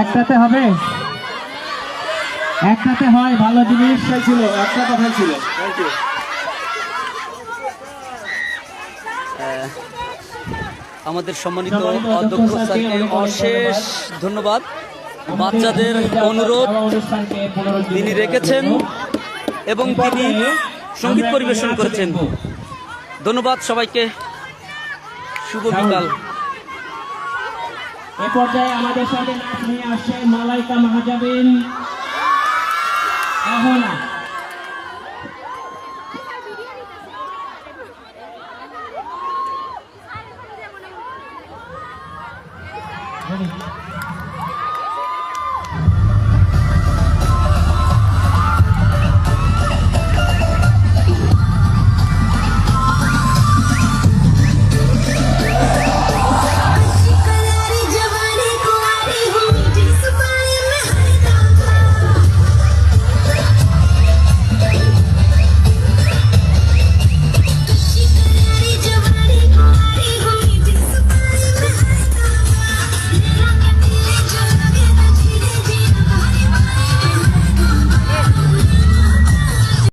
একটাতে হবে, একটাতে হয়, ভালো জিনিস ছিল একটা কথা ছিল। আমাদের সম্মানিত অধ্যক্ষ স্যারকে অশেষ ধন্যবাদ। বাচ্চাদের অনুরোধ তিনি রেখেছেন এবং তিনি সঙ্গীত পরিবেশন করেছেন। ধন্যবাদ সবাইকে, শুভ বিকাল। এ পর্যায়ে আমাদের সাথে নাচ নিয়ে আসছে মালাইকা মাহাজাবিন আহনা।